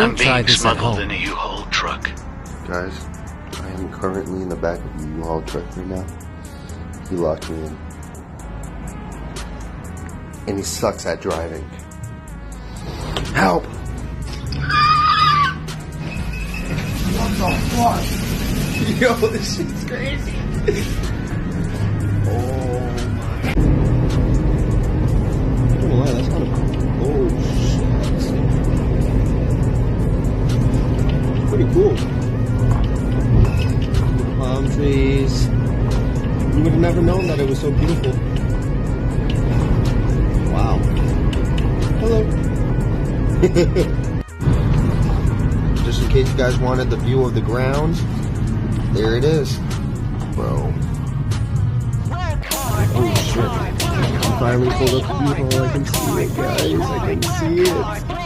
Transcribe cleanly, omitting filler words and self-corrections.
Don't try this at smuggled home. in a Uhaul truck. Guys, I am currently in the back of the Uhaul truck right now. He locked me in. And he sucks at driving. Help! What the fuck? Yo, this shit's crazy. Oh my. I don't know why, that's kind of. Oh shit. Pretty cool. Palm trees. You would have never known that it was so beautiful. Wow. Hello. Just in case you guys wanted the view of the ground, there it is. Bro. Oh shit. I finally pulled up the Uhaul. I can see it, guys. I can see it.